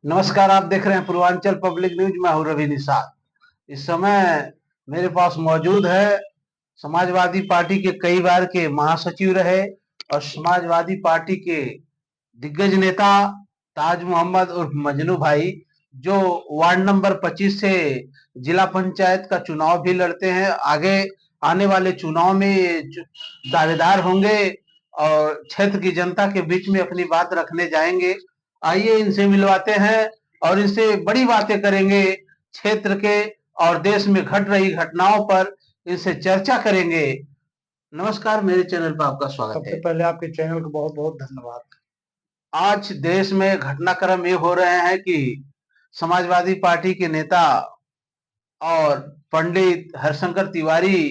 नमस्कार, आप देख रहे हैं पूर्वांचल पब्लिक न्यूज। मैं हूं रवि निषाद। इस समय मेरे पास मौजूद है समाजवादी पार्टी के कई बार के महासचिव रहे और समाजवादी पार्टी के दिग्गज नेता ताज मोहम्मद उर्फ मजनू भाई, जो वार्ड नंबर 25 से जिला पंचायत का चुनाव भी लड़ते हैं। आगे आने वाले चुनाव में ये दावेदार होंगे और क्षेत्र की जनता के बीच में अपनी बात रखने जाएंगे। आइए इनसे मिलवाते हैं और इनसे बड़ी बातें करेंगे क्षेत्र के और देश में घट रही घटनाओं पर इनसे चर्चा करेंगे। नमस्कार, मेरे चैनल पर आपका स्वागत सबसे है। पहले आपके चैनल को बहुत बहुत धन्यवाद। आज देश में घटनाक्रम ये हो रहे हैं कि समाजवादी पार्टी के नेता और पंडित हरिशंकर तिवारी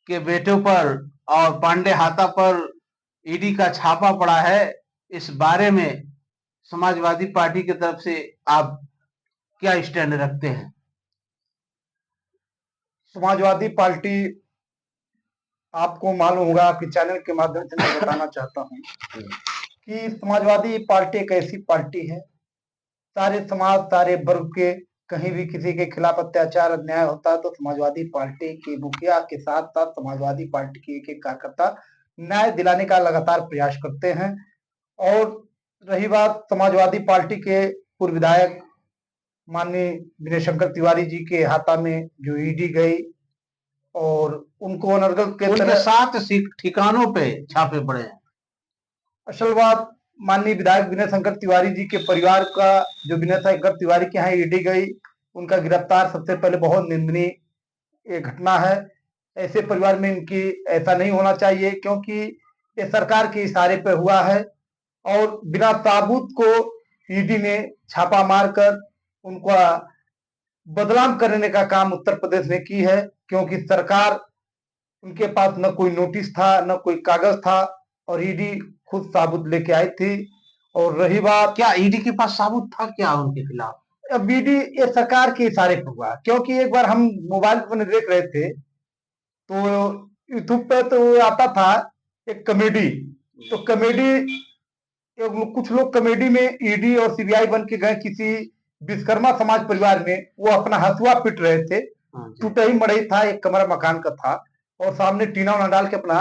के बेटों पर और पांडे हाथा पर ईडी का छापा पड़ा है। इस बारे में समाजवादी पार्टी की तरफ से आप क्या स्टैंड रखते हैं? समाजवादी पार्टी, आपको मालूम होगा, आपके चैनल के माध्यम से मैं बताना चाहता हूँ कि समाजवादी पार्टी एक ऐसी पार्टी है, सारे समाज, सारे वर्ग के कहीं भी किसी के खिलाफ अत्याचार अन्याय होता है तो समाजवादी पार्टी के मुखिया के साथ साथ समाजवादी पार्टी के एक एक कार्यकर्ता न्याय दिलाने का लगातार प्रयास करते हैं। और रही बात समाजवादी पार्टी के पूर्व विधायक माननीय विनय शंकर तिवारी जी के हाथा में जो ईडी गई और उनको अनर्गल के उनके तरह 7 ठिकानों पे छापे पड़े हैं। असल बात, माननीय विधायक विनय शंकर तिवारी जी के परिवार का, जो विनय शंकर तिवारी के यहाँ ईडी गई, उनका गिरफ्तार सबसे पहले बहुत निंदनीय ये घटना है। ऐसे परिवार में इनकी ऐसा नहीं होना चाहिए, क्योंकि ये सरकार के इशारे पर हुआ है और बिना सबूत को ईडी ने छापा मारकर उनका बदनाम करने का काम उत्तर प्रदेश में की है। क्योंकि सरकार, उनके पास न कोई नोटिस था न कोई कागज था और ईडी खुद साबुत लेके आई थी। और रही बात, क्या ईडी के पास साबुत था क्या उनके खिलाफ? अब ईडी ये सरकार के इशारे पर हुआ, क्योंकि एक बार हम मोबाइल पर देख रहे थे तो यूट्यूब पे तो आता था एक कॉमेडी, तो कॉमेडी, कुछ लोग कॉमेडी में ईडी और सीबीआई बन के गए किसी विश्वकर्मा समाज परिवार में, वो अपना हसुआ पीट रहे थे। टूटा ही मड़ई था, एक कमरा मकान का था और सामने टीना उना डाल के अपना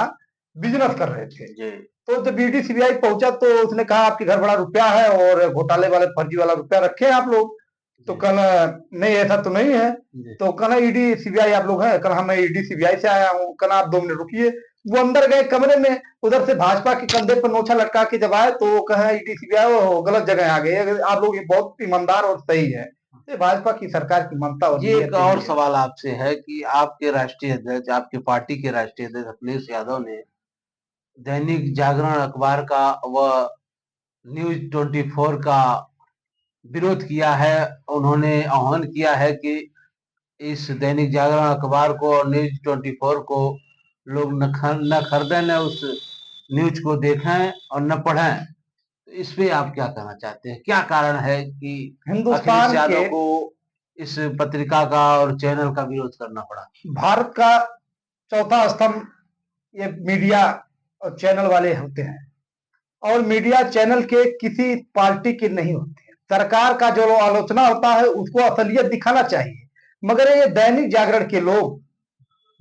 बिजनेस कर रहे थे। तो जब ईडी सीबीआई पहुंचा तो उसने कहा आपके घर बड़ा रुपया है और घोटाले वाले फर्जी वाला रुपया रखे हैं आप लोग। तो कहना नहीं, ऐसा तो नहीं है। तो कहना ईडी सीबीआई आप लोग हैं? कहना मैं ईडी सीबीआई से आया हूँ। कहना आप 2 मिनट रुकिए। वो अंदर गए कमरे में, उधर से भाजपा के कंधे पर नोछा लटका के जब आए तो वो कहा ईडी सीबीआई वो गलत जगह आ गए, आप लोग ये बहुत ईमानदार और सही है। ये भाजपा की सरकार की ममता और ये एक और सवाल आपसे है कि आपके राष्ट्रीय अध्यक्ष, आपके पार्टी के राष्ट्रीय अध्यक्ष अखिलेश यादव ने दैनिक जागरण अखबार का व न्यूज 24 का विरोध किया है। उन्होंने आह्वान किया है कि इस दैनिक जागरण अखबार को और न्यूज 24 को लोग न खरीदें, न उस न्यूज को देखें और न पढ़ें। इस पे आप क्या कहना चाहते हैं? क्या कारण है कि हिंदुस्तान अखिलेश यादव के को इस पत्रिका का और चैनल का विरोध करना पड़ा? भारत का चौथा स्तंभ ये मीडिया और चैनल वाले होते हैं और मीडिया चैनल के किसी पार्टी के नहीं होते हैं। सरकार का जो आलोचना होता है उसको असलियत दिखाना चाहिए, मगर ये दैनिक जागरण के लोग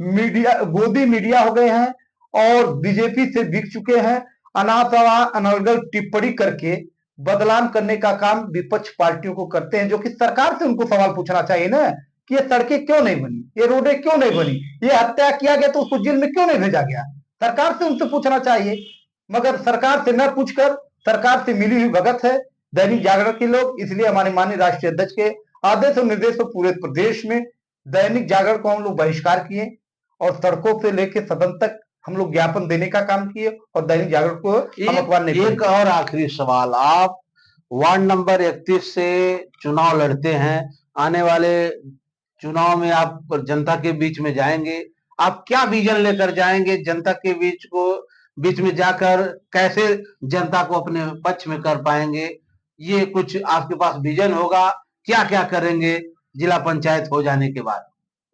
मीडिया गोदी मीडिया हो गए हैं और बीजेपी से बिक चुके हैं। अनाथवा अनर्गल टिप्पणी करके बदनाम करने का काम विपक्ष पार्टियों को करते हैं, जो कि सरकार से उनको सवाल पूछना चाहिए ना कि ये सड़कें क्यों नहीं बनी, ये रोडें क्यों नहीं बनी, ये हत्या किया गया तो उसको जेल में क्यों नहीं भेजा गया। सरकार से उनसे पूछना चाहिए, मगर सरकार से न पूछकर सरकार से मिली हुई भगत है दैनिक जागरण के लोग। इसलिए हमारे माननीय राष्ट्रीय अध्यक्ष के आदेश और निर्देश पर पूरे प्रदेश में दैनिक जागरण को हम लोग बहिष्कार किए और सड़कों से लेकर सदन तक हम लोग ज्ञापन देने का काम किए और दैनिक जागरण को हम अखबार नहीं। एक और आखिरी सवाल, आप वार्ड नंबर 31 से चुनाव लड़ते हैं। आने वाले चुनाव में आप जनता के बीच में जाएंगे, आप क्या विजन लेकर जाएंगे? जनता के बीच में जाकर कैसे जनता को अपने पक्ष में कर पाएंगे? ये कुछ आपके पास विजन होगा? क्या क्या करेंगे जिला पंचायत हो जाने के बाद?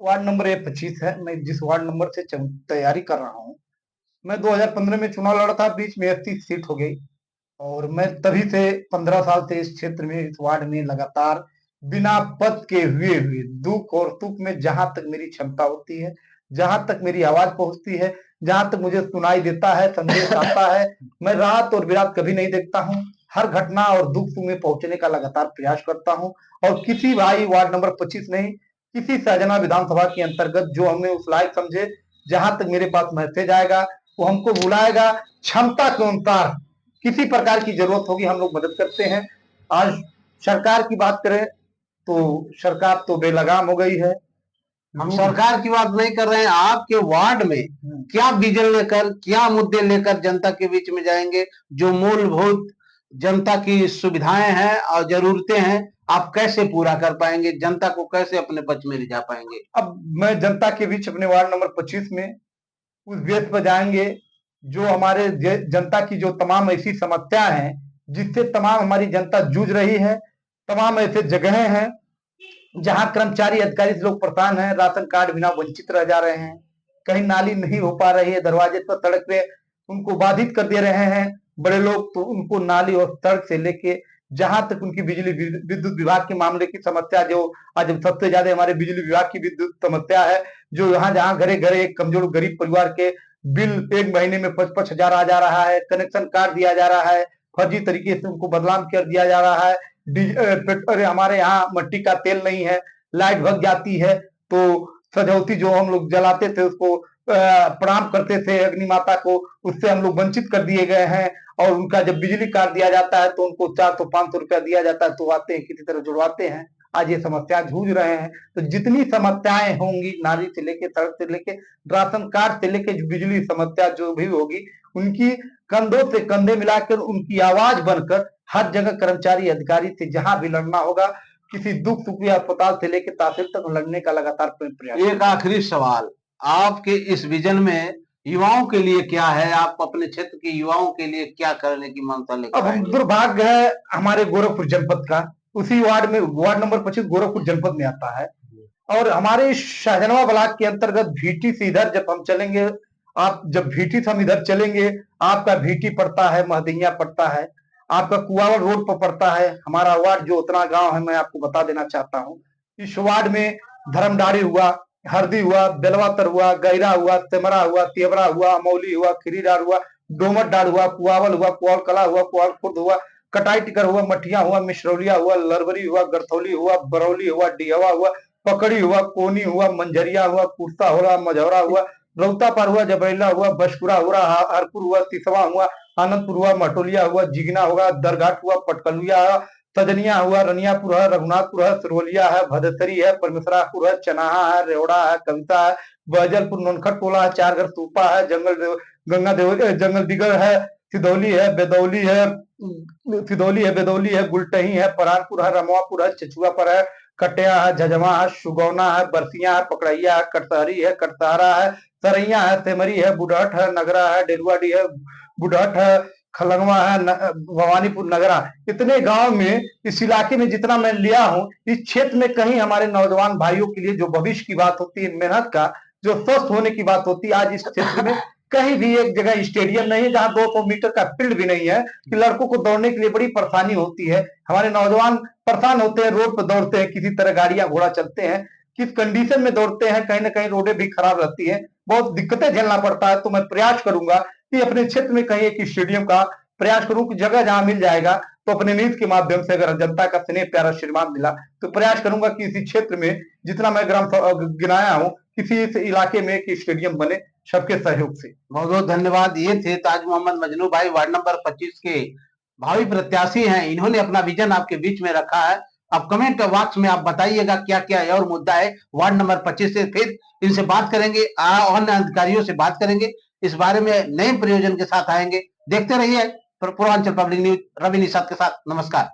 वार्ड नंबर 25 है, मैं जिस वार्ड नंबर से तैयारी कर रहा हूँ, मैं 2015 में चुनाव लड़ा था, बीच में 30 सीट हो गई और मैं तभी से 15 साल से इस क्षेत्र में, इस वार्ड में लगातार बिना पद के हुए हुए दुख और सुख में जहां तक मेरी क्षमता होती है, जहां तक मेरी आवाज पहुंचती है, जहां तक मुझे सुनाई देता है, संदेश आता है, मैं रात और बिरात कभी नहीं देखता हूं। हर घटना और दुख सुख में पहुंचने का लगातार प्रयास करता हूं। और किसी भाई वार्ड नंबर 25 नहीं, किसी सहजना विधानसभा के अंतर्गत जो हमें उस लायक समझे, जहां तक मेरे पास मैसेज आएगा वो हमको बुलाएगा, क्षमता के अनुसार किसी प्रकार की जरूरत होगी हम लोग मदद करते हैं। आज सरकार की बात करें तो सरकार तो बेलगाम हो गई है। हम सरकार की बात नहीं कर रहे हैं, आपके वार्ड में क्या विजन लेकर, क्या मुद्दे लेकर जनता के बीच में जाएंगे, जो मूलभूत जनता की सुविधाएं हैं और जरूरतें हैं, आप कैसे पूरा कर पाएंगे, जनता को कैसे अपने पक्ष में ले जा पाएंगे? अब मैं जनता के बीच अपने वार्ड नंबर 25 में उस बेस पर जाएंगे जो हमारे जनता की जो तमाम ऐसी समस्याएं हैं जिससे तमाम हमारी जनता जूझ रही है। तमाम ऐसे जगहें हैं जहां कर्मचारी अधिकारी से लोग परेशान हैं, राशन कार्ड बिना वंचित रह जा रहे हैं, कहीं नाली नहीं हो पा रही है, दरवाजे पर सड़क पे उनको बाधित कर दे रहे हैं बड़े लोग, तो उनको नाली और सड़क से लेके जहां तक उनकी बिजली विद्युत विभाग के मामले की समस्या, जो आज सबसे ज्यादा हमारे बिजली विभाग की विद्युत समस्या है, जो यहाँ जहाँ घरे घरे एक कमजोर गरीब परिवार के बिल एक महीने में 55,000 आ जा रहा है, कनेक्शन काट दिया जा रहा है, फर्जी तरीके से उनको बदनाम कर दिया जा रहा है। हमारे यहाँ मट्टी का तेल नहीं है, लाइट भग जाती है तो सजौती जो हम लोग जलाते थे उसको प्रणाम करते थे अग्नि माता को, उससे हम लोग वंचित कर दिए गए हैं। और उनका जब बिजली काट दिया जाता है तो उनको 400-500 रुपया दिया जाता है, तो आते हैं किसी तरह जुड़वाते हैं। आज ये समस्या जूझ रहे हैं। तो जितनी समस्याएं होंगी, नाली से लेके सड़क से लेके राशन कार्ड से लेके बिजली समस्या जो भी होगी, उनकी कंधों से कंधे मिलाकर उनकी आवाज बनकर हर जगह कर्मचारी अधिकारी से जहां भी लड़ना होगा, किसी दुख सुख या अस्पताल से लेकर तहसील तक लड़ने का लगातार प्रयास। एक आखिरी सवाल, आपके इस विजन में युवाओं के लिए क्या है? आप अपने क्षेत्र के युवाओं के लिए क्या करने की मंशा लेकर अब आएंगे? दुर्भाग्य है हमारे गोरखपुर जनपद का, उसी वार्ड में, वार्ड नंबर 25 गोरखपुर जनपद में आता है। और हमारे शाहजनवा ब्लॉक के अंतर्गत भीटी से इधर जब हम चलेंगे, आप जब भीटी से हम इधर चलेंगे, आपका भीटी पड़ता है, महदैया पड़ता है, आपका कुआवर रोड पर पड़ता है। हमारा वार्ड जो उतना गांव है, मैं आपको बता देना चाहता हूँ, इस वार्ड में धर्मडाड़ी हुआ, हरदी हुआ, बेलवातर हुआ, गैरा हुआ, तेमरा हुआ, तेवरा हुआ, अमौली हुआ, खीरीडार हुआ, डोमर डाड़ हुआ, कुआवल हुआ, कुआल कला हुआ, कुआल खुर्द हुआ, कटाई टिकर हुआ, मठिया हुआ, मिश्रौलिया हुआ, लरवरी हुआ, गरथौली हुआ, बरौली हुआ, डिहवा हुआ, पकड़ी हुआ, कोनी हुआ, मंझरिया हुआ, कुर्ता हुआ, मझौरा हुआ, रौता पार हुआ, जबैला हुआ, बशपुरा हुआ, हरपुर हुआ, तिसवा हुआ, आनंदपुर हुआ, मटोलिया हुआ, जिगना हुआ, दरघाट हुआ, पटकलुया हुआ, सजनिया हुआ, रनियापुर है, रघुनाथपुर है, सिरोलिया है, भदसरी है, परमेश्वरापुर है, चनाहा है, रेवड़ा है, कविता है, बजलपुर, नोनखट टोला है, चारघर सूपा है, गंगा देव, जंगल दिगर है, सिधौली है, बेदौली है, सिधौली है, बेदौली है, गुलटही है, परानपुर है, रमवापुर है, चचुआ पर है, कटिया है, झजमा है, सुगौना है, बरसिया है, पकड़ैया है, कटसहरी है, कटसहरा है, सरैया है, तेमरी है, बुढ़हट है, नगरा है, डेरुआडी है, बुढ़हट है, खलंगवा है, भवानीपुर नगरा। इतने गांव में, इस इलाके में जितना मैं लिया हूं, इस क्षेत्र में कहीं हमारे नौजवान भाइयों के लिए जो भविष्य की बात होती है, मेहनत का जो स्वस्थ होने की बात होती है, आज इस क्षेत्र में कहीं भी एक जगह स्टेडियम नहीं है, जहां 200 मीटर का फील्ड भी नहीं है कि लड़कों को दौड़ने के लिए बड़ी परेशानी होती है। हमारे नौजवान परेशान होते हैं, रोड पर दौड़ते हैं, किसी तरह गाड़ियां घोड़ा चलते हैं, किस कंडीशन में दौड़ते हैं, कहीं ना कहीं रोडें भी खराब रहती है, बहुत दिक्कतें झेलना पड़ता है। तो मैं प्रयास करूंगा कि अपने क्षेत्र में कहीं एक स्टेडियम का प्रयास करूं कि जगह जहां मिल जाएगा तो अपने नीति के माध्यम से, अगर जनता का स्नेह प्यारा आशीर्वाद मिला तो प्रयास करूंगा कि इसी क्षेत्र में जितना मैं ग्राम गिनाया हूं, किसी इस इलाके में एक स्टेडियम बने सबके सहयोग से। बहुत बहुत धन्यवाद। ये थे ताज मोहम्मद मजनू भाई, वार्ड नंबर 25 के भावी प्रत्याशी हैं। इन्होंने अपना विजन आपके बीच में रखा है। अब कमेंट बॉक्स में आप बताइएगा क्या क्या और मुद्दा है वार्ड नंबर 25 से। फिर इनसे बात करेंगे, अन्य अधिकारियों से बात करेंगे, इस बारे में नए प्रयोजन के साथ आएंगे। देखते रहिए पूर्वांचल पब्लिक न्यूज, रवि निषाद के साथ। नमस्कार।